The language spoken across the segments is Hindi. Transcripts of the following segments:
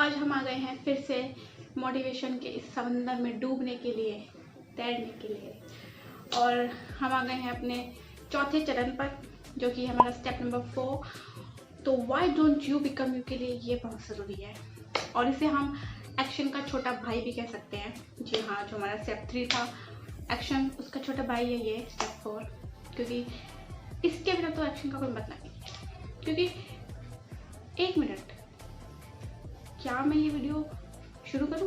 आज हम आ गए हैं फिर से मोटिवेशन के इस समंदर में डूबने के लिए, तैरने के लिए। और हम आ गए हैं अपने चौथे चरण पर, जो कि हमारा स्टेप नंबर 4। तो why don't you become you के लिए ये बहुत ज़रूरी है, और इसे हम एक्शन का छोटा भाई भी कह सकते हैं। जी हाँ, जो हमारा स्टेप 3 था एक्शन, उसका छोटा भाई है ये स्टेप 4, क्योंकि इसके बिना तो एक्शन का कोई मतलब नहीं। क्योंकि एक मिनट, क्या मैं ये वीडियो शुरू करूं?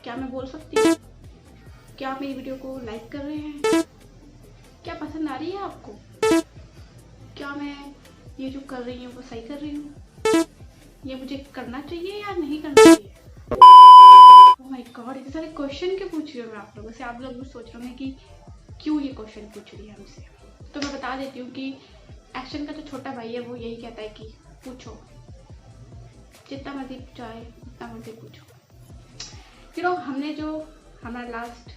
क्या मैं बोल सकती हूँ? क्या आप मेरी वीडियो को लाइक कर रहे हैं? क्या पसंद आ रही है आपको? क्या मैं ये जो कर रही हूँ वो सही कर रही हूँ? ये मुझे करना चाहिए या नहीं करना चाहिए? ओह माय गॉड, इतने सारे क्वेश्चन क्यों पूछ रही हूँ मैं आप लोगों से? आप लोग भी सोच रहे होंगे कि क्यों ये क्वेश्चन पूछ रही है हमसे। तो मैं बता देती हूँ कि एक्शन का जो छोटा भाई है वो यही कहता है कि पूछो, जितना मर्जी चाहे उतना मर्जी पूछो। हमने जो हमारा लास्ट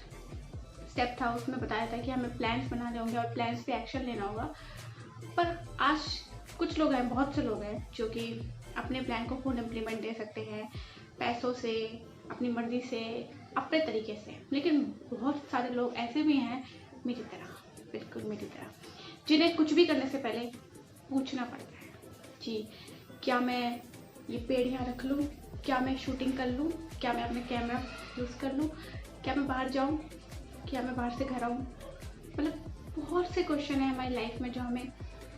स्टेप था उसमें बताया था कि हमें प्लान्स बनाने होंगे और प्लान्स पे एक्शन लेना होगा। पर आज कुछ लोग हैं, बहुत से लोग हैं, जो कि अपने प्लान को फुल इम्प्लीमेंट दे सकते हैं, पैसों से, अपनी मर्जी से, अपने तरीके से। लेकिन बहुत सारे लोग ऐसे भी हैं मेरी तरह, बिल्कुल मेरी तरह, जिन्हें कुछ भी करने से पहले पूछना पड़ता है। जी, क्या मैं ये पेड़ यहाँ रख लूँ? क्या मैं शूटिंग कर लूँ? क्या मैं अपने कैमरा यूज़ कर लूँ? क्या मैं बाहर जाऊँ? क्या मैं बाहर से घर आऊँ? मतलब बहुत से क्वेश्चन हैं हमारी लाइफ में जो हमें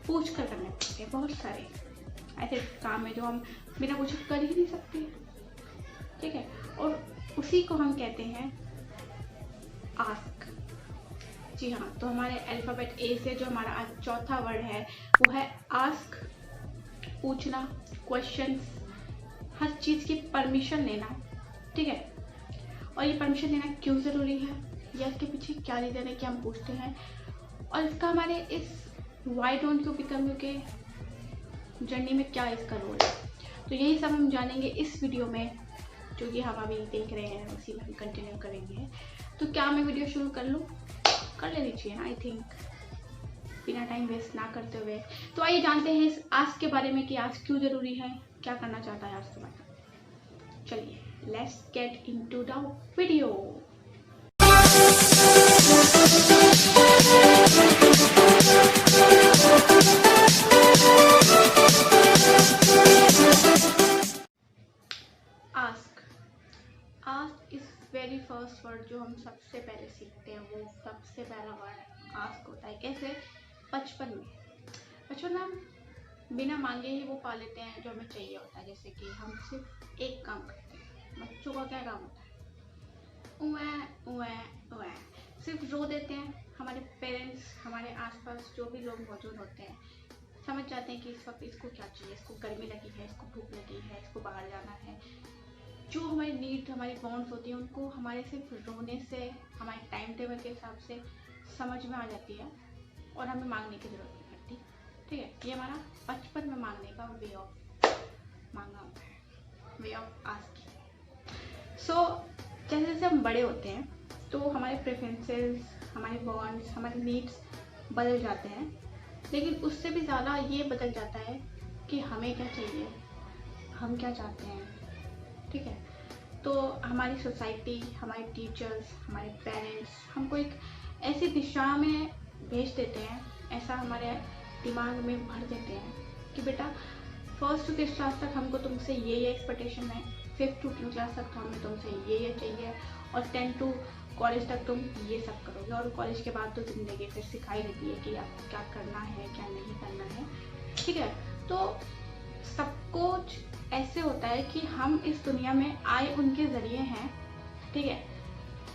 पूछ कर करने पड़ते हैं। बहुत सारे ऐसे काम है जो हम बिना पूछे कर ही नहीं सकते, ठीक है? और उसी को हम कहते हैं आस्क। जी हाँ, तो हमारे अल्फ़ाबेट ए से जो हमारा आज चौथा वर्ड है वो है आस्क, पूछना, क्वेश्चंस, हर चीज़ की परमिशन लेना, ठीक है? और ये परमिशन लेना क्यों ज़रूरी है, या इसके पीछे क्या रीज़न है कि हम पूछते हैं, और इसका हमारे इस why don't you become you के जर्नी में क्या इसका रोल है। तो यही सब हम जानेंगे इस वीडियो में, जो कि हम अभी देख रहे हैं, उसी में हम कंटिन्यू करेंगे। तो क्या मैं वीडियो शुरू कर लूँ? कर लेनी चाहिए ना, आई थिंक, बिना टाइम वेस्ट ना करते हुए। तो आइए जानते हैं इस आस्क के बारे में कि आस्क क्यों ज़रूरी है, क्या करना चाहता है आस्क के बारे में। चलिए, let's get into the video. Ask, ask is very first word जो हम सबसे पहले सीखते हैं। वो सबसे पहला वर्ड आस्क होता है। कैसे? बचपन में हम बिना मांगे ही वो पा लेते हैं जो हमें चाहिए होता है। जैसे कि हम सिर्फ एक काम करते हैं। बच्चों का क्या काम होता है? उए उए उए, सिर्फ रो देते हैं। हमारे पेरेंट्स, हमारे आसपास जो भी लोग मौजूद होते हैं, समझ जाते हैं कि इस वक्त इसको क्या चाहिए, इसको गर्मी लगी है, इसको भूख लगी है, इसको बाहर जाना है। जो हमारी नीड, हमारी वांट्स होती हैं, उनको हमारे सिर्फ रोने से, हमारे टाइम टेबल के हिसाब से समझ में आ जाती है, और हमें मांगने की ज़रूरत नहीं पड़ती, ठीक है? ये हमारा बचपन में मांगने का वे ऑफ मांगना होता है, वे ऑफ आस्किंग। सो जैसे जैसे हम बड़े होते हैं तो हमारे प्रेफरेंसेस, हमारे वांट्स, हमारे नीड्स बदल जाते हैं। लेकिन उससे भी ज़्यादा ये बदल जाता है कि हमें क्या चाहिए, हम क्या चाहते हैं, ठीक है? तो हमारी सोसाइटी, हमारे टीचर्स, हमारे पेरेंट्स हमको एक ऐसी दिशा में भेज देते हैं, ऐसा हमारे दिमाग में भर देते हैं कि बेटा फर्स्ट टू फिफ्थ क्लास तक हमको तुमसे ये एक्सपेक्टेशन है, 5th टू 10th क्लास तक हमें तुमसे ये चाहिए, और 10th टू कॉलेज तक तुम ये सब करोगे। और कॉलेज के बाद तो ज़िंदगी फिर सिखाई देती है कि आपको क्या करना है, क्या नहीं करना है, ठीक है? तो सब कुछ ऐसे होता है कि हम इस दुनिया में आए उनके ज़रिए हैं, ठीक है?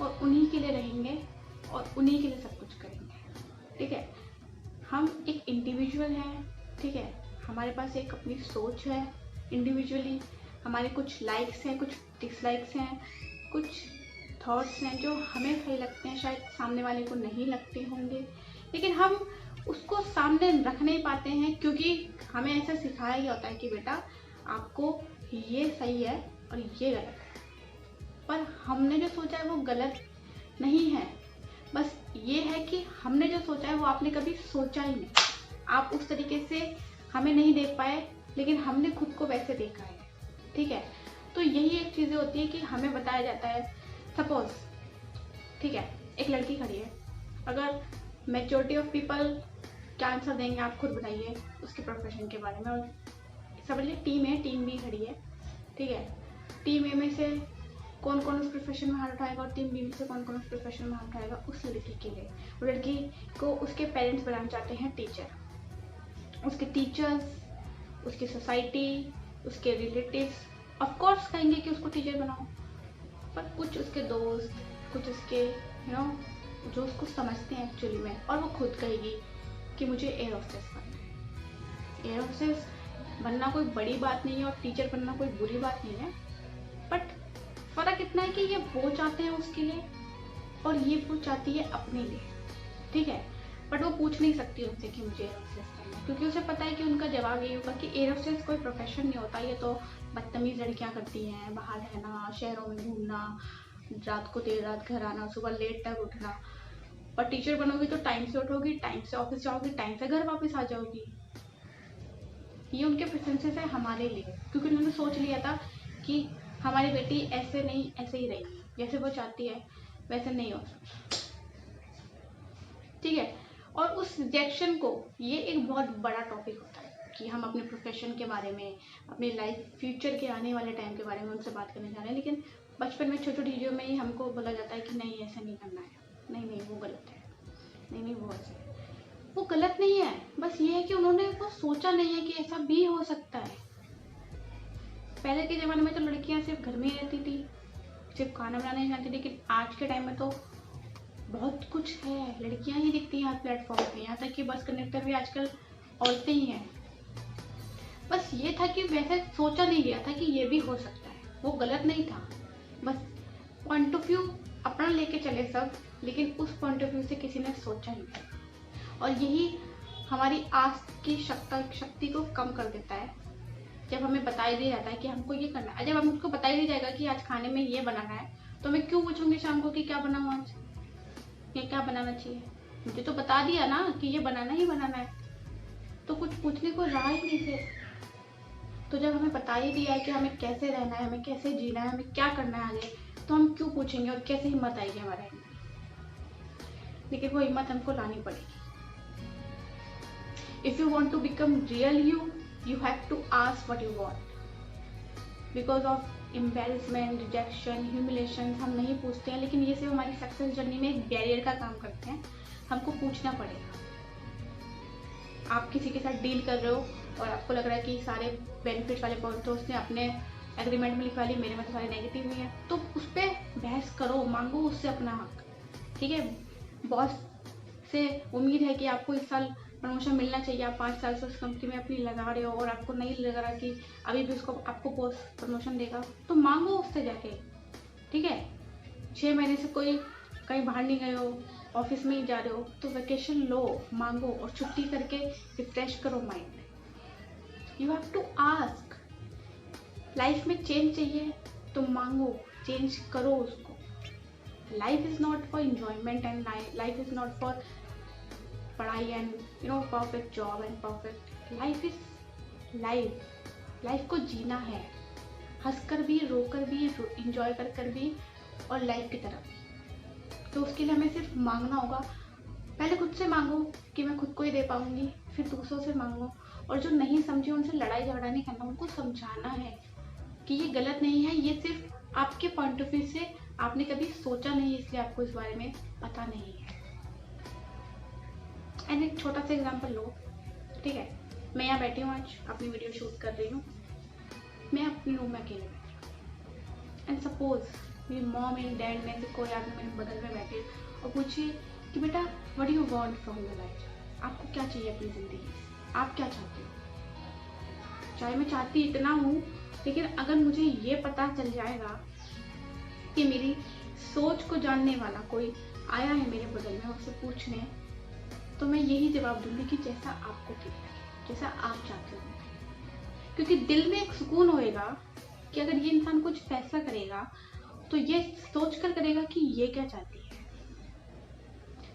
और उन्हीं के लिए रहेंगे और उन्हीं के लिए सब कुछ करेंगे, ठीक है? हम एक इंडिविजुअल हैं, ठीक है? हमारे पास एक अपनी सोच है इंडिविजुअली, हमारे कुछ लाइक्स हैं, कुछ डिसलाइक्स हैं, कुछ थॉट्स हैं जो हमें सही लगते हैं, शायद सामने वाले को नहीं लगते होंगे, लेकिन हम उसको सामने रख नहीं पाते हैं क्योंकि हमें ऐसा सिखाया गया होता है कि बेटा आपको ये सही है और ये गलत है। पर हमने जो सोचा है वो गलत नहीं है, बस ये है कि हमने जो सोचा है वो आपने कभी सोचा ही नहीं। आप उस तरीके से हमें नहीं देख पाए, लेकिन हमने खुद को वैसे देखा है, ठीक है? तो यही एक चीज़ें होती है कि हमें बताया जाता है। सपोज ठीक है, एक लड़की खड़ी है, अगर मेजॉरिटी ऑफ पीपल क्या आंसर देंगे आप खुद बताइए उसके प्रोफेशन के बारे में। और समझ लीजिए टीम है, टीम बी खड़ी है, ठीक है, टीम ए में से कौन कौन उस प्रोफेशन में हाथ उठाएगा और टीम बी में से कौन कौन उस प्रोफेशन में हाथ उठाएगा उस लड़की के लिए। वो लड़की को उसके पेरेंट्स बनाना चाहते हैं टीचर, उसके टीचर्स, उसकी सोसाइटी, उसके रिलेटिव्स ऑफ कोर्स कहेंगे कि उसको टीचर बनाओ, पर कुछ उसके दोस्त, कुछ उसके जो उसको समझते हैं एक्चुअली में, और वो खुद कहेगी कि मुझे एयर होस्टेस बनना है। एयर होस्टेस बनना कोई बड़ी बात नहीं है और टीचर बनना कोई बुरी बात नहीं है, बट फ़र्क इतना है कि ये वो चाहते हैं उसके लिए और ये वो चाहती है अपने लिए, ठीक है। बट वो पूछ नहीं सकती उनसे कि मुझे एयर होस्टेस करना है, क्योंकि उसे पता है कि उनका जवाब ये होगा कि एयर होस्टेस कोई प्रोफेशन नहीं होता, ये तो बदतमीज़ लड़कियां करती हैं, बाहर रहना, शहरों में घूमना, रात को देर रात घर आना, सुबह लेट तक उठना। और टीचर बनोगी तो टाइम से उठोगी, टाइम से ऑफिस जाओगी, टाइम से घर वापस आ जाओगी। ये उनके प्रेफरेंसेस है हमारे लिए, क्योंकि उन्होंने सोच लिया था कि हमारी बेटी ऐसे नहीं ऐसे ही रहेगी, जैसे वो चाहती है वैसे नहीं हो सकता, ठीक है। और उस रिजेक्शन को, ये एक बहुत बड़ा टॉपिक होता है कि हम अपने प्रोफेशन के बारे में, अपने लाइफ फ्यूचर के आने वाले टाइम के बारे में उनसे बात करने जा रहे हैं, लेकिन बचपन में छोटी छोटी चीज़ों में ही हमको बोला जाता है कि नहीं ऐसा नहीं करना है, नहीं वो गलत है, नहीं वो ऐसा है। वो गलत नहीं है, बस ये है कि उन्होंने वो सोचा नहीं है कि ऐसा भी हो सकता है। पहले के ज़माने में तो लड़कियां सिर्फ घर में ही रहती थी, सिर्फ खाना बनाने जानती थी, लेकिन आज के टाइम में तो बहुत कुछ है, लड़कियां ही दिखती हैं हर प्लेटफॉर्म पे, यहाँ तक कि बस कंडक्टर भी आजकल औरतें ही हैं। बस ये था कि वैसे सोचा नहीं गया था कि ये भी हो सकता है, वो गलत नहीं था, बस पॉइंट ऑफ व्यू अपना लेके चले सब, लेकिन उस पॉइंट ऑफ व्यू से किसी ने सोचा नहीं। और यही हमारी आस की शक्ति को कम कर देता है, जब हमें बताया दिया जाता है कि हमको ये करना है। जब हमको बताया दिया जाएगा कि आज खाने में ये बनाना है, तो मैं क्यों पूछूंगी शाम को कि क्या बनाऊँ आज, ये क्या बनाना चाहिए, मुझे तो बता दिया ना कि ये बनाना ही बनाना है, तो कुछ पूछने को रहा ही नहीं थे। तो जब हमें बता ही दिया है कि हमें कैसे रहना है, हमें कैसे जीना है, हमें क्या करना है आगे, तो हम क्यों पूछेंगे और कैसे हिम्मत आएगी हमारे अंदर। लेकिन वो हिम्मत हमको लानी पड़ेगी। If you want to become real you have to ask what you want. Because of embarrassment, rejection, humiliation हम नहीं पूछते हैं, लेकिन ये सिर्फ हमारी सक्सेस जर्नी में एक बैरियर का काम करते हैं। हमको पूछना पड़ेगा। आप किसी के साथ डील कर रहे हो और आपको लग रहा है कि सारे बेनिफिट्स वाले पॉइंट तो उसने अपने एग्रीमेंट में लिखवा ली, मेरे में तो सारे नेगेटिव ही है, तो उस पर बहस करो, मांगो उससे अपना हक, ठीक है। बॉस से उम्मीद है कि आपको इस साल प्रमोशन मिलना चाहिए, आप 5 साल से उस कंपनी में अपनी लगा रहे हो और आपको नहीं लग रहा कि अभी भी उसको आपको पोस्ट प्रमोशन देगा, तो मांगो उससे जाके, ठीक है। 6 महीने से कोई कहीं बाहर नहीं गए हो, ऑफिस में ही जा रहे हो, तो वेकेशन लो, मांगो और छुट्टी करके रिफ्रेश करो mind. You have to ask. Life में चेंज चाहिए तो मांगो, चेंज करो उसको। Life is not for enjoyment and life is not for पढ़ाई and perfect job and perfect life is life को जीना है, हंसकर भी, रोकर भी, इंजॉय कर भी, और लाइफ की तरफ। तो उसके लिए हमें सिर्फ मांगना होगा। पहले खुद से मांगो कि मैं खुद को ही दे पाऊंगी, फिर दूसरों से मांगो, और जो नहीं समझे उनसे लड़ाई झगड़ा नहीं करना, उनको समझाना है कि ये गलत नहीं है, ये सिर्फ आपके पॉइंट ऑफ व्यू से आपने कभी सोचा नहीं, इसलिए आपको इस बारे में पता नहीं है। एंड एक छोटा सा एग्जांपल लो, ठीक है। मैं यहाँ बैठी हूँ, आज अपनी वीडियो शूट कर रही हूँ, मैं अपने रूम में अकेले बैठी हूँ, एंड सपोज मेरी मॉम एंड डैड में से कोई आदमी मेरे बगल में बैठे और पूछे कि बेटा what do you want from your life, आपको क्या चाहिए अपनी ज़िंदगी से, आप क्या चाहते हो। चाहे मैं चाहती इतना हूँ, लेकिन अगर मुझे ये पता चल जाएगा कि मेरी सोच को जानने वाला कोई आया है मेरे बगल में उससे पूछने, तो मैं यही जवाब दूंगी कि जैसा आपको ठीक लगे, जैसा आप चाहते हो। क्योंकि दिल में एक सुकून होएगा कि अगर ये इंसान कुछ फैसला करेगा तो ये सोच कर करेगा कि ये क्या चाहती है।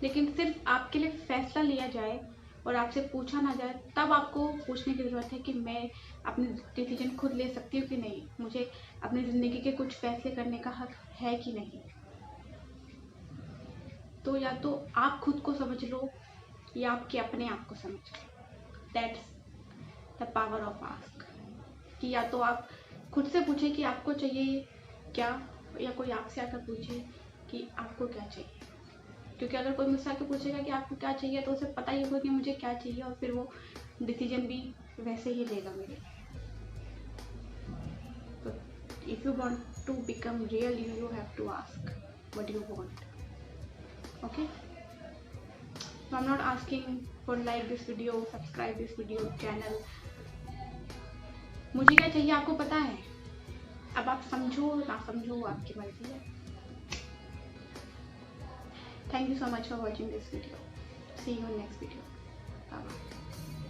लेकिन सिर्फ आपके लिए फैसला लिया जाए और आपसे पूछा ना जाए, तब आपको पूछने की ज़रूरत है कि मैं अपनी डिसीजन खुद ले सकती हूँ कि नहीं, मुझे अपनी ज़िंदगी के कुछ फैसले करने का हक है कि नहीं। तो या तो आप खुद को समझ लो या आपके अपने आप को समझ लो। That's the power of ask. कि या तो आप खुद से पूछे कि आपको चाहिए क्या, या कोई आपसे आकर पूछे कि आपको क्या चाहिए। क्योंकि अगर कोई मुझसे आकर पूछेगा कि आपको क्या चाहिए, तो उसे पता ही होगा कि मुझे क्या चाहिए, और फिर वो डिसीजन भी वैसे ही लेगा मेरे। तो if you want to become real, you have to ask what you want. Okay, so I'm not asking for like this video, subscribe this video channel. मुझे क्या चाहिए आपको पता है, अब आप समझो ना समझो आपकी मर्जी है। Thank you so much for watching this video. See you in next video. Bye bye.